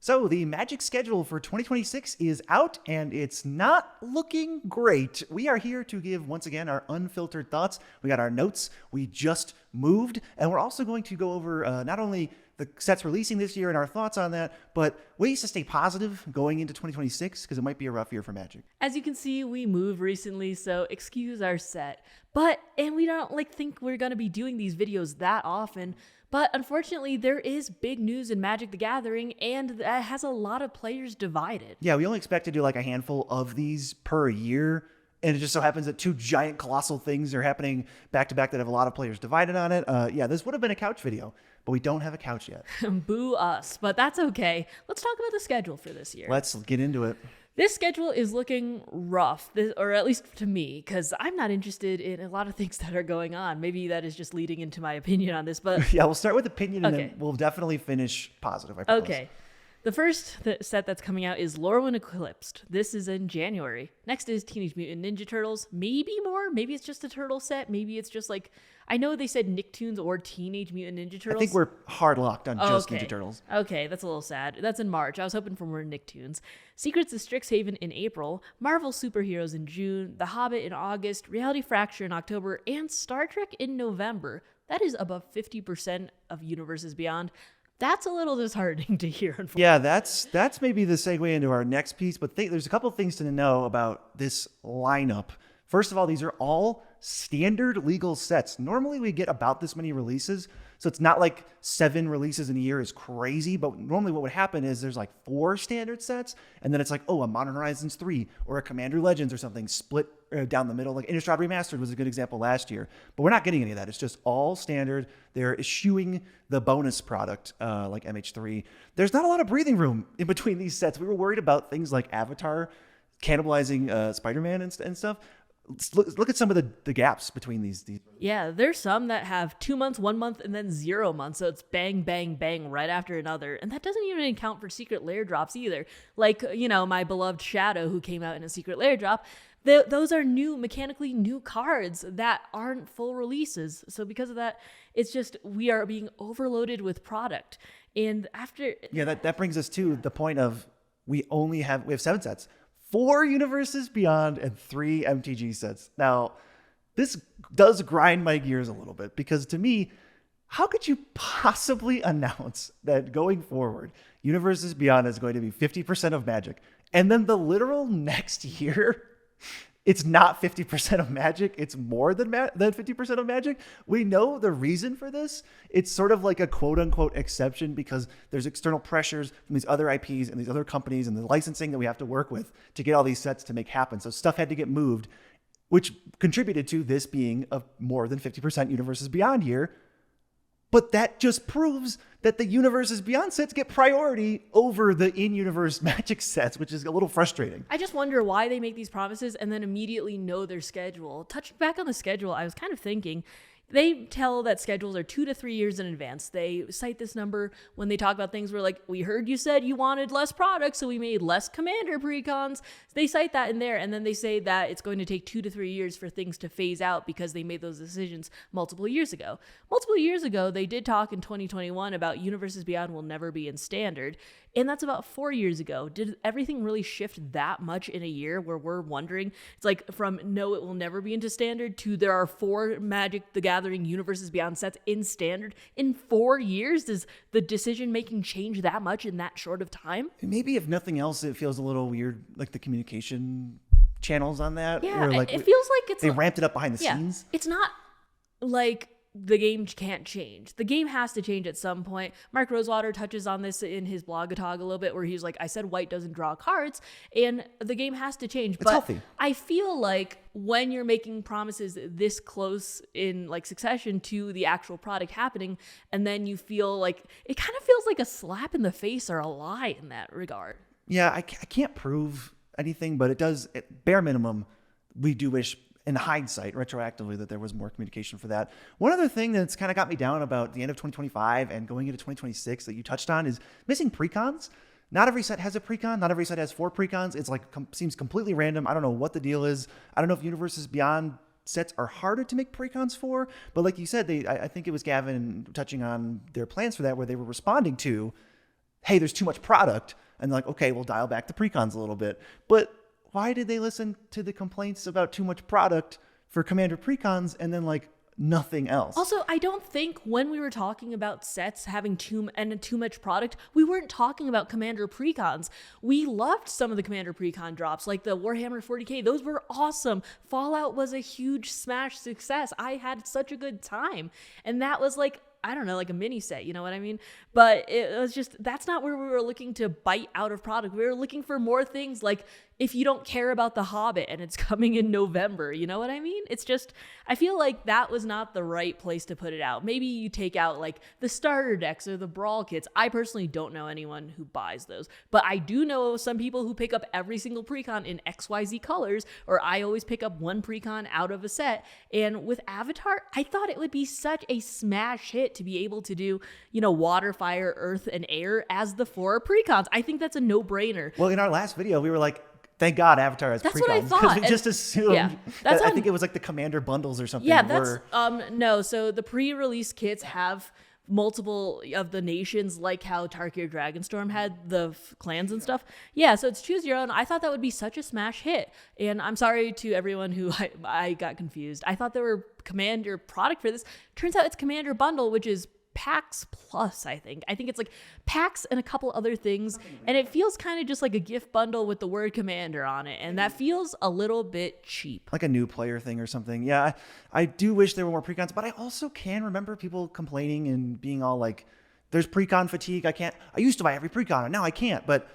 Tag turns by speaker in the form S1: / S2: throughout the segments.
S1: So the Magic schedule for 2026 is out, and it's not looking great. We are here to give, once again, our unfiltered thoughts. We got our notes. We just moved, and we're also going to go over not only the sets releasing this year and our thoughts on that, but ways to stay positive going into 2026, because it might be a rough year for Magic.
S2: As you can see, we moved recently, so excuse our set. And we don't think we're going to be doing these videos that often. But unfortunately, there is big news in Magic the Gathering, and that has a lot of players divided.
S1: Yeah, we only expect to do like a handful of these per year. And it just so happens that two giant colossal things are happening back to back that have a lot of players divided on it. Yeah, this would have been a couch video, but we don't have a couch yet.
S2: Boo us, but that's okay. Let's talk about the schedule for this year.
S1: Let's get into it.
S2: This schedule is looking rough, or at least to me, because I'm not interested in a lot of things that are going on. Maybe that is just leading into my opinion on this, but...
S1: Yeah, we'll start with opinion, and then we'll definitely finish positive, I propose.
S2: Okay. The first set that's coming out is Lorwyn Eclipsed. This is in January. Next is Teenage Mutant Ninja Turtles. Maybe more. Maybe it's just a turtle set. Maybe it's just I know they said Nicktoons or Teenage Mutant Ninja Turtles.
S1: I think we're hard locked on just Ninja Turtles.
S2: Okay, that's a little sad. That's in March. I was hoping for more Nicktoons. Secrets of Strixhaven in April. Marvel Superheroes in June. The Hobbit in August. Reality Fracture in October. And Star Trek in November. That is above 50% of Universes Beyond. That's a little disheartening to hear.
S1: Yeah, that's maybe the segue into our next piece, but there's a couple of things to know about this lineup. First of all, these are all standard legal sets. Normally we get about this many releases, so it's not like 7 releases in a year is crazy, but normally what would happen is there's 4 standard sets, and then it's a Modern Horizons 3 or a Commander Legends or something split down the middle. Like Innistrad Remastered was a good example last year, but we're not getting any of that. It's just all standard. They're eschewing the bonus product like MH3. There's not a lot of breathing room in between these sets. We were worried about things like Avatar cannibalizing Spider-Man and stuff. Look at some of the gaps between these.
S2: Yeah, there's some that have 2 months, 1 month, and then 0 months. So it's bang, bang, bang right after another. And that doesn't even account for secret lair drops either. My beloved Shadow, who came out in a secret lair drop. Those are mechanically new cards that aren't full releases. So because of that, it's just we are being overloaded with product. And after...
S1: Yeah, that brings us to the point of we have 7 sets. 4 Universes Beyond and 3 MTG sets. Now, this does grind my gears a little bit because to me, how could you possibly announce that going forward, Universes Beyond is going to be 50% of Magic, and then the literal next year, it's not 50% of Magic, it's more than 50% of Magic? We know the reason for this. It's sort of like a quote-unquote exception because there's external pressures from these other IPs and these other companies and the licensing that we have to work with to get all these sets to make happen. So stuff had to get moved, which contributed to this being a more than 50% Universes Beyond year. But that just proves that the Universes Beyond sets get priority over the in-universe Magic sets, which is a little frustrating.
S2: I just wonder why they make these promises and then immediately know their schedule. Touching back on the schedule, I was kind of thinking, they tell that schedules are 2 to 3 years in advance. They cite this number when they talk about things where we heard you said you wanted less products, so we made less Commander precons. They cite that in there, and then they say that it's going to take 2 to 3 years for things to phase out because they made those decisions multiple years ago. Multiple years ago, they did talk in 2021 about Universes Beyond will never be in Standard, and that's about 4 years ago. Did everything really shift that much in a year where we're wondering? It's from no, it will never be into Standard to there are 4 Magic the Gathering Universes Beyond sets in Standard in 4 years. Does the decision making change that much in that short of time?
S1: Maybe if nothing else, it feels a little weird, like the communication channels on that.
S2: Yeah, it feels like
S1: they ramped it up behind the scenes.
S2: It's not like the game can't change. The game has to change at some point. Mark Rosewater touches on this in his blogatog a little bit where he's like, I said white doesn't draw cards, and the game has to change.
S1: It's healthy.
S2: I feel like when you're making promises this close in succession to the actual product happening, and then you feel like it kind of feels like a slap in the face or a lie in that regard.
S1: Yeah, I can't prove anything, but it does, at bare minimum, we do wish in hindsight, retroactively, that there was more communication for that. One other thing that's kind of got me down about the end of 2025 and going into 2026 that you touched on is missing precons. Not every set has a precon. Not every set has 4 precons. It's seems completely random. I don't know what the deal is. I don't know if Universes Beyond sets are harder to make precons for, but like you said, I think it was Gavin touching on their plans for that, where they were responding to hey, there's too much product. And they're like, okay, we'll dial back the precons a little bit. But why did they listen to the complaints about too much product for Commander precons and then like nothing else?
S2: Also, I don't think when we were talking about sets having too much product, we weren't talking about Commander precons. We loved some of the Commander precon drops, like the Warhammer 40K. Those were awesome. Fallout was a huge smash success. I had such a good time. And that was like, I don't know, like a mini set, you know what I mean? But it was just, that's not where we were looking to bite out of product. We were looking for more things like if you don't care about The Hobbit and it's coming in November, you know what I mean? It's just, I feel like that was not the right place to put it out. Maybe you take out like the starter decks or the brawl kits. I personally don't know anyone who buys those, but I do know some people who pick up every single precon in XYZ colors, or I always pick up one precon out of a set. And with Avatar, I thought it would be such a smash hit to be able to do, you know, water, fire, earth, and air as the 4 precons. I think that's a no-brainer.
S1: Well, in our last video, we were like, thank God Avatar has
S2: That's
S1: precons.
S2: what I thought.
S1: Because we just assumed
S2: that's
S1: I think it was like the Commander bundles or something.
S2: Yeah, that's no. So the pre-release kits have multiple of the nations, like how Tarkir Dragonstorm had the clans and stuff. Yeah, so it's choose your own. I thought that would be such a smash hit, and I'm sorry to everyone who I got confused. I thought there were Commander product for this. Turns out it's Commander bundle, which is PAX Plus, I think. I think it's like PAX and a couple other things, and it feels kind of just like a gift bundle with the word Commander on it, and that feels a little bit cheap.
S1: Like a new player thing or something. Yeah, I do wish there were more precons, but I also can remember people complaining and being all like, there's precon fatigue. I used to buy every precon, and now I can't. But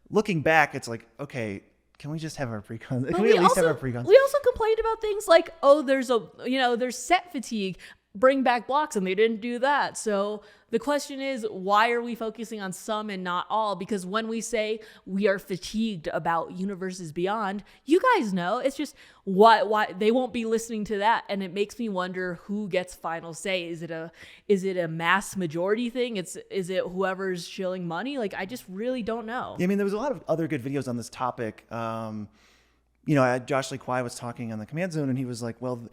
S1: looking back, it's like, okay, can we just have our precons? Can we at least have our precons?
S2: We also complained about things like, oh, there's set fatigue. Bring back blocks, and they didn't do that. So the question is, why are we focusing on some and not all? Because when we say we are fatigued about Universes Beyond, you guys know it's just why they won't be listening to that, and it makes me wonder who gets final say. Is it a mass majority thing? Is it whoever's shilling money? Like, I just really don't know.
S1: Yeah, I mean, there was a lot of other good videos on this topic. Josh Lee Kwai was talking on the Command Zone, and he was like, well,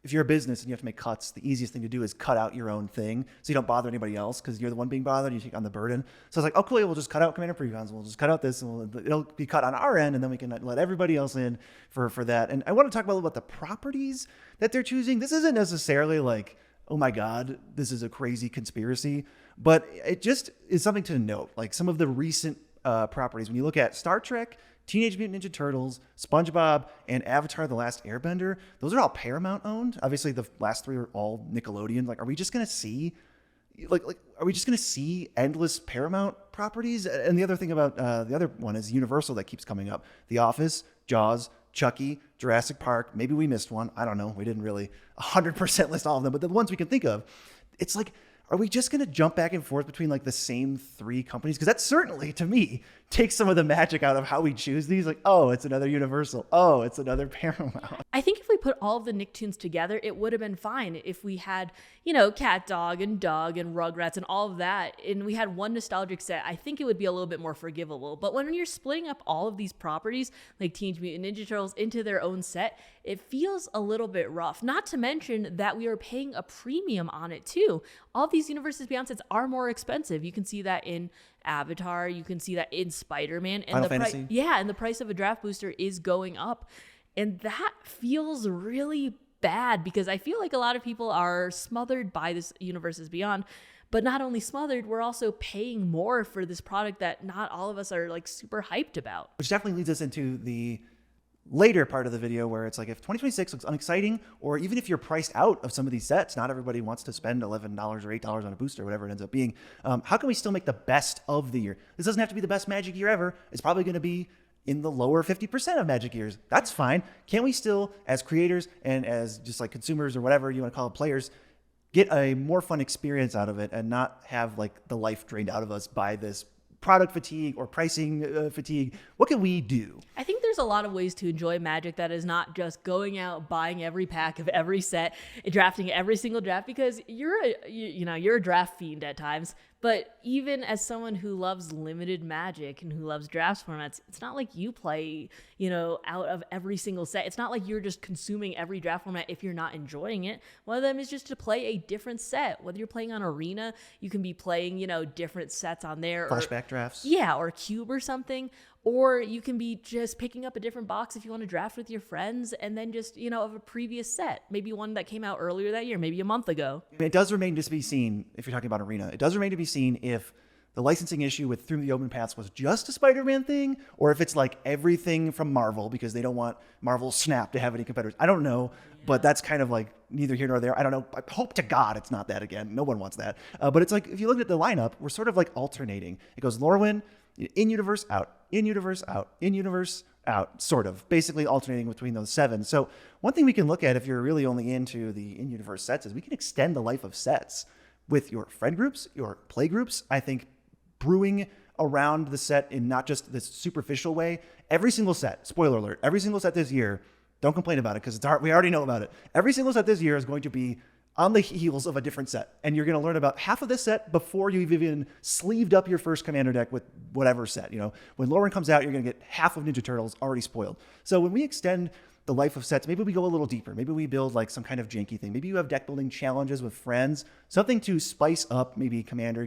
S1: if you're a business and you have to make cuts, the easiest thing to do is cut out your own thing so you don't bother anybody else because you're the one being bothered. You take on the burden. So I was like, oh, cool, we'll just cut out Commander precons. We'll just cut out this, and it'll be cut on our end, and then we can let everybody else in for that. And I want to talk about the properties that they're choosing. This isn't necessarily like, oh my God, this is a crazy conspiracy, but it just is something to note. Like some of the recent properties, when you look at Star Trek, Teenage Mutant Ninja Turtles, SpongeBob, and Avatar: The Last Airbender, those are all Paramount owned. Obviously, the last 3 are all Nickelodeon. Like, are we just gonna see, endless Paramount properties? And the other thing about the other one is Universal that keeps coming up: The Office, Jaws, Chucky, Jurassic Park. Maybe we missed one. I don't know. We didn't really 100% list all of them, but the ones we can think of, it's like, are we just going to jump back and forth between like the same 3 companies? Because that certainly, to me, takes some of the magic out of how we choose these. Like, oh, it's another Universal. Oh, it's another Paramount.
S2: I think if we put all of the Nicktoons together, it would have been fine. If we had, Cat Dog and Doug and Rugrats and all of that, and we had one nostalgic set, I think it would be a little bit more forgivable. But when you're splitting up all of these properties, like Teenage Mutant Ninja Turtles, into their own set, it feels a little bit rough. Not to mention that we are paying a premium on it too. All these Universes Beyond sets are more expensive. You can see that in Avatar. You can see that in Spider-Man. And
S1: Final Fantasy.
S2: And the price of a draft booster is going up. And that feels really bad because I feel like a lot of people are smothered by this Universes Beyond. But not only smothered, we're also paying more for this product that not all of us are like super hyped about.
S1: Which definitely leads us into the later part of the video where it's like, if 2026 looks unexciting, or even if you're priced out of some of these sets, not everybody wants to spend $11 or $8 on a booster, whatever it ends up being. How can we still make the best of the year? This doesn't have to be the best Magic year ever. It's probably going to be in the lower 50% of Magic years. That's fine. Can we still, as creators and as just like consumers or whatever you want to call it, players, get a more fun experience out of it and not have like the life drained out of us by this product fatigue or pricing fatigue? What can we do?
S2: I think there's a lot of ways to enjoy Magic that is not just going out, buying every pack of every set, drafting every single draft, because you're a draft fiend at times. But even as someone who loves limited Magic and who loves drafts formats, it's not like you play, out of every single set. It's not like you're just consuming every draft format if you're not enjoying it. One of them is just to play a different set. Whether you're playing on Arena, you can be playing, different sets on there.
S1: Flashback drafts.
S2: Yeah, or Cube or something. Or you can be just picking up a different box if you want to draft with your friends and then just, of a previous set. Maybe one that came out earlier that year, maybe a month ago.
S1: It does remain to be seen, if you're talking about Arena, it does remain to be seen if the licensing issue with Through the Open Paths was just a Spider-Man thing, or if it's like everything from Marvel because they don't want Marvel Snap to have any competitors. I don't know, but that's kind of like neither here nor there. I don't know. I hope to God it's not that again. No one wants that. But it's like, if you look at the lineup, we're sort of like alternating. It goes Lorwyn, in-universe, out, in-universe, out, in-universe, out, sort of, basically alternating between those 7. So one thing we can look at if you're really only into the in-universe sets is we can extend the life of sets with your friend groups, your play groups. I think brewing around the set in not just this superficial way, every single set, spoiler alert, every single set this year, don't complain about it because it's hard, we already know about it. Every single set this year is going to be on the heels of a different set. And you're going to learn about half of this set before you've even sleeved up your first commander deck with whatever set. When Lorwyn comes out, you're going to get half of Ninja Turtles already spoiled. So when we extend the life of sets, maybe we go a little deeper. Maybe we build like some kind of janky thing. Maybe you have deck building challenges with friends, something to spice up maybe commander,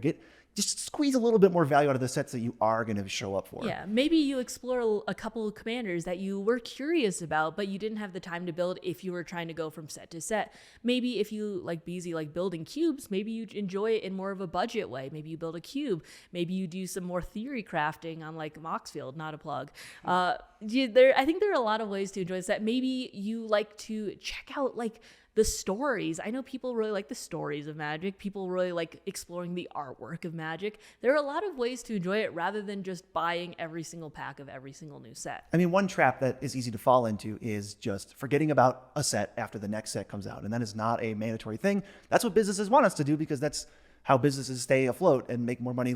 S1: just squeeze a little bit more value out of the sets that you are going to show up for.
S2: Yeah, maybe you explore a couple of commanders that you were curious about, but you didn't have the time to build if you were trying to go from set to set. Maybe if you, like BZ, like building cubes, maybe you enjoy it in more of a budget way. Maybe you build a cube. Maybe you do some more theory crafting on like Moxfield, not a plug. I think there are a lot of ways to enjoy the set. Maybe you like to check out like the stories. I know people really like the stories of Magic. People really like exploring the artwork of Magic. There are a lot of ways to enjoy it rather than just buying every single pack of every single new set.
S1: I mean, one trap that is easy to fall into is just forgetting about a set after the next set comes out. And that is not a mandatory thing. That's what businesses want us to do because that's how businesses stay afloat and make more money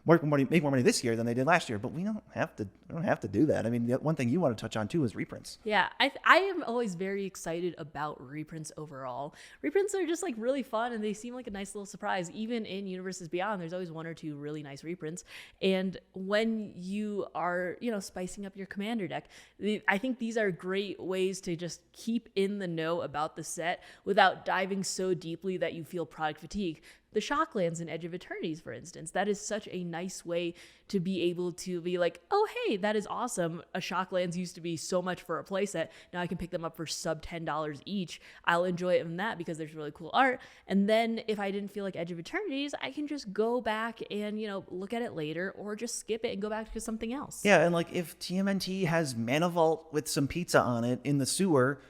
S1: make more money this year than they did last year. But we don't have to do that. I mean, the one thing you want to touch on too is reprints.
S2: Yeah, I am always very excited about reprints overall. Reprints are just like really fun and they seem like a nice little surprise. Even in Universes Beyond, there's always one or two really nice reprints. And when you are, spicing up your commander deck, I think these are great ways to just keep in the know about the set without diving so deeply that you feel product fatigue. The Shocklands and Edge of Eternities, for instance, that is such a nice way to be able to be like, oh, hey, that is awesome. A Shocklands used to be so much for a playset. Now I can pick them up for sub $10 each. I'll enjoy it from that because there's really cool art. And then if I didn't feel like Edge of Eternities, I can just go back and, look at it later or just skip it and go back to something else.
S1: Yeah, and like if TMNT has Mana Vault with some pizza on it in the sewer,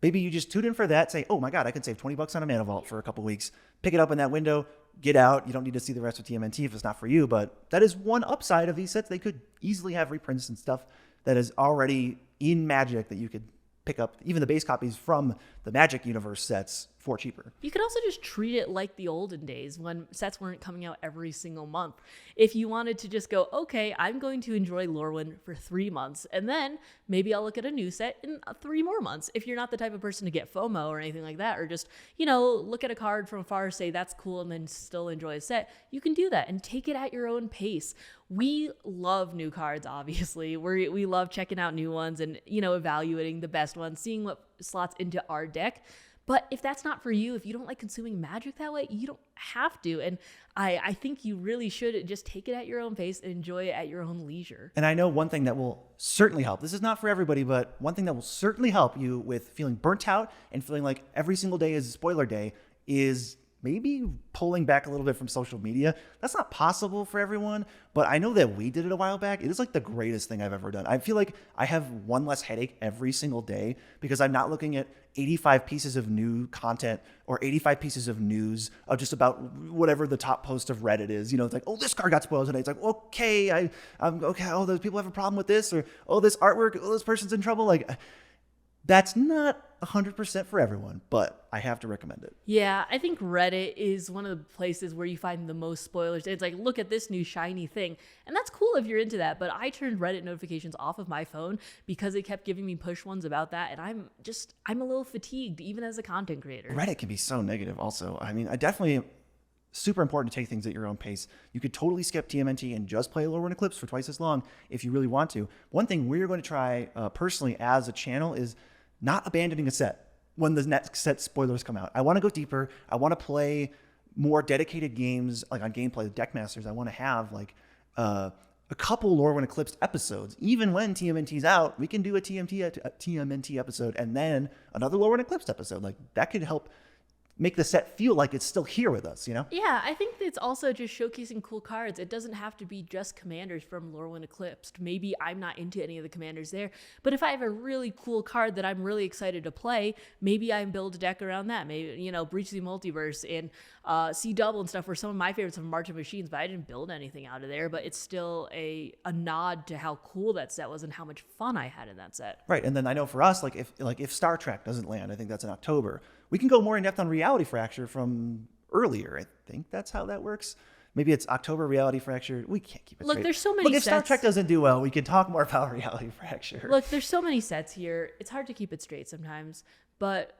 S1: maybe you just tune in for that, say, oh my God, I can save $20 on a Mana Vault for a couple weeks. Pick it up in that window, get out. You don't need to see the rest of TMNT if it's not for you, but that is one upside of these sets. They could easily have reprints and stuff that is already in Magic that you could pick up, even the base copies from the Magic Universe sets for cheaper.
S2: You could also just treat it like the olden days when sets weren't coming out every single month. If you wanted to just go, okay, I'm going to enjoy Lorwyn for 3 months, and then maybe I'll look at a new set in 3 more months. If you're not the type of person to get FOMO or anything like that, or just, look at a card from afar, say that's cool, and then still enjoy a set, you can do that and take it at your own pace. We love new cards, obviously. We love checking out new ones and, evaluating the best ones, seeing what slots into our deck. But if that's not for you, if you don't like consuming Magic that way, you don't have to. And I think you really should just take it at your own pace and enjoy it at your own leisure.
S1: And I know one thing that will certainly help. This is not for everybody, but one thing that will certainly help you with feeling burnt out and feeling like every single day is spoiler day is maybe pulling back a little bit from social media. That's not possible for everyone, but I know that we did it a while back. It is like the greatest thing I've ever done. I feel like I have one less headache every single day because I'm not looking at 85 pieces of new content or 85 pieces of news of just about whatever the top post of Reddit is. It's like, oh, this card got spoiled today. It's like, okay, I'm okay. Oh, those people have a problem with this, or oh, this artwork, oh, this person's in trouble. Like, that's not 100% for everyone, but I have to recommend it.
S2: Yeah, I think Reddit is one of the places where you find the most spoilers. It's like, look at this new shiny thing. And that's cool if you're into that, but I turned Reddit notifications off of my phone because it kept giving me push ones about that. And I'm a little fatigued, even as a content creator.
S1: Reddit can be so negative also. I mean, I definitely super important to take things at your own pace. You could totally skip TMNT and just play Lore Win Eclipse for twice as long if you really want to. One thing we're going to try personally as a channel is not abandoning a set when the next set spoilers come out. I want to go deeper. I want to play more dedicated games, like on gameplay with Deckmasters. I want to have like a couple Lore Win Eclipse episodes. Even when TMNT's out, we can do a TMNT episode and then another Lore Win Eclipse episode. Like that could help make the set feel like it's still here with us, you know?
S2: Yeah, I think it's also just showcasing cool cards. It doesn't have to be just commanders from Lore Win Eclipsed. Maybe I'm not into any of the commanders there, but if I have a really cool card that I'm really excited to play, maybe I build a deck around that. Maybe, you know, Breach the Multiverse and C Double and stuff were some of my favorites of March of Machines, but I didn't build anything out of there, but it's still a nod to how cool that set was and how much fun I had in that set.
S1: Right, and then I know for us, like if Star Trek doesn't land, I think that's in October, we can go more in depth on Reality Fracture from earlier. I think that's how that works. Maybe it's October Reality Fracture. We can't keep it
S2: Look,
S1: straight.
S2: there's so many
S1: Look, if
S2: sets.
S1: Star Trek doesn't do well, we can talk more about Reality Fracture.
S2: Look, there's so many sets here. It's hard to keep it straight sometimes, but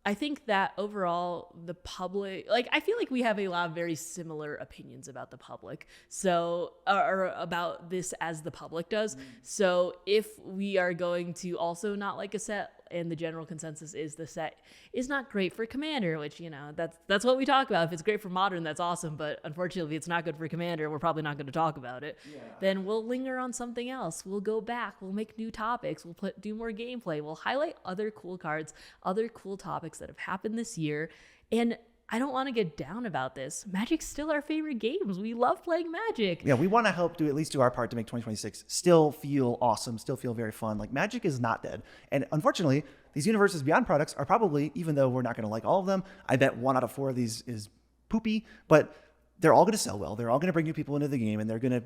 S2: I think that overall the public, like I feel like we have a lot of very similar opinions about the public. So, or about this as the public does. So if we are going to also not like a set and the general consensus is the set is not great for Commander, which, you know, that's what we talk about. If it's great for Modern, that's awesome. But unfortunately, if it's not good for Commander, we're probably not going to talk about it. Yeah. Then we'll linger on something else. We'll go back. We'll make new topics. We'll do more gameplay. We'll highlight other cool cards, other cool topics that have happened this year. And I don't want to get down about this. Magic's still our favorite games. We love playing Magic.
S1: Yeah, we want to help at least do our part to make 2026 still feel awesome, still feel very fun. Like Magic is not dead. And unfortunately, these Universes Beyond products are probably, even though we're not going to like all of them, I bet 1 out of 4 of these is poopy, but they're all going to sell well. They're all going to bring new people into the game, and they're going to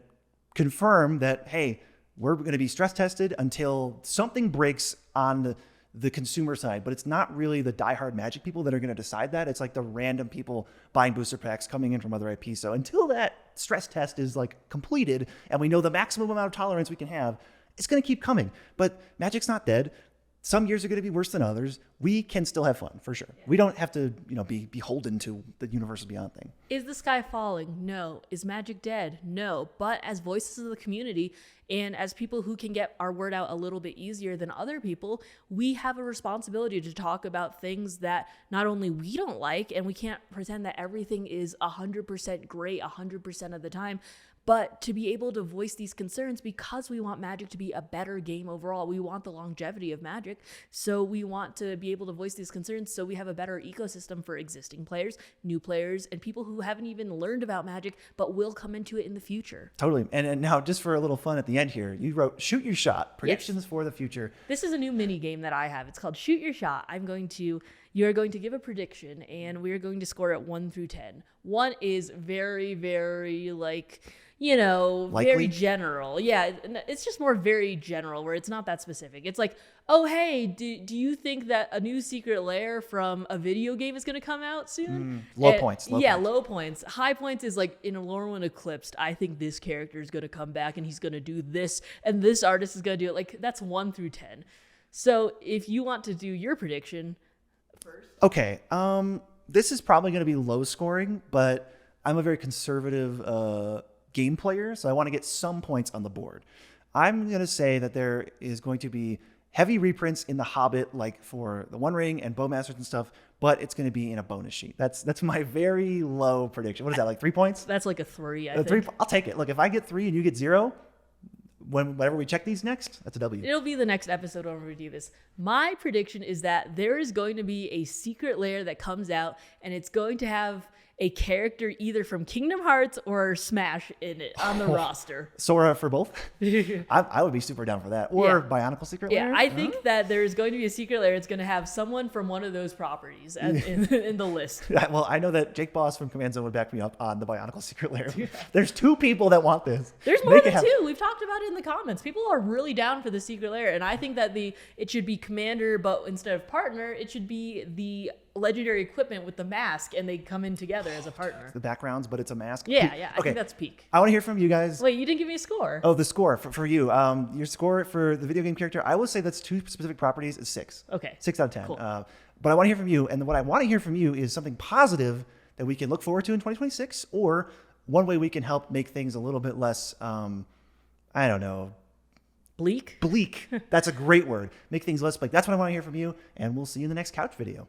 S1: confirm that, hey, we're going to be stress tested until something breaks on the consumer side, but it's not really the diehard Magic people that are going to decide that. It's like the random people buying booster packs coming in from other IPs. So until that stress test is like completed and we know the maximum amount of tolerance we can have, it's going to keep coming. But Magic's not dead. Some years are going to be worse than others. We can still have fun, for sure. Yeah. We don't have to, be beholden to the Universes Beyond thing.
S2: Is the sky falling? No. Is Magic dead? No. But as voices of the community and as people who can get our word out a little bit easier than other people, we have a responsibility to talk about things that not only we don't like, and we can't pretend that everything is 100% great 100% of the time, but to be able to voice these concerns because we want Magic to be a better game overall. We want the longevity of Magic, so we want to be able to voice these concerns so we have a better ecosystem for existing players, new players, and people who haven't even learned about Magic but will come into it in the future.
S1: Totally. And now, just for a little fun at the end here, you wrote Shoot Your Shot, predictions for the future.
S2: This is a new mini game that I have. It's called Shoot Your Shot. You're going to give a prediction, and we're going to score it 1 through 10. 1 is very, very
S1: Likely?
S2: very general. Yeah, it's just more very general where it's not that specific. It's like, oh, hey, do you think that a new secret lair from a video game is going to come out soon?
S1: Low points.
S2: Low points. High points is like in a Lore Win Eclipsed, I think this character is going to come back and he's going to do this and this artist is going to do it. Like that's 1 through 10. So if you want to do your prediction first.
S1: Okay. This is probably going to be low scoring, but I'm a very conservative game player, so I want to get some points on the board. I'm going to say that there is going to be heavy reprints in The Hobbit, like for the One Ring and Bowmasters and stuff, but it's going to be in a bonus sheet. That's my very low prediction. What is that, like 3 points?
S2: That's like a 3, I think.
S1: I'll take it. Look, if I get 3 and you get 0, whenever we check these next, that's a W.
S2: It'll be the next episode when we do this. My prediction is that there is going to be a secret lair that comes out, and it's going to have a character either from Kingdom Hearts or Smash in it on the roster.
S1: Sora for both? I would be super down for that. Or Bionicle Secret Lair?
S2: Yeah, I think that there's going to be a secret lair. It's going to have someone from one of those properties in the list.
S1: Well, I know that Jake Boss from Command Zone would back me up on the Bionicle Secret Lair. There's 2 people that want this.
S2: There's more than 2. We've talked about it in the comments. People are really down for the secret lair, and I think that it should be Commander, but instead of partner, it should be the legendary equipment with the mask, and they come in together as a partner.
S1: The backgrounds, but it's a mask.
S2: Yeah. I think that's peak.
S1: I want to hear from you guys.
S2: Wait, you didn't give me a score.
S1: Oh, the score for you. Your score for the video game character, I will say that's 2 specific properties is 6.
S2: Okay.
S1: 6 out of 10.
S2: Cool.
S1: But I want to hear from you, and what I want to hear from you is something positive that we can look forward to in 2026, or one way we can help make things a little bit less, I don't know,
S2: Bleak.
S1: bleak. That's a great word. Make things less bleak. That's what I want to hear from you, and we'll see you in the next couch video.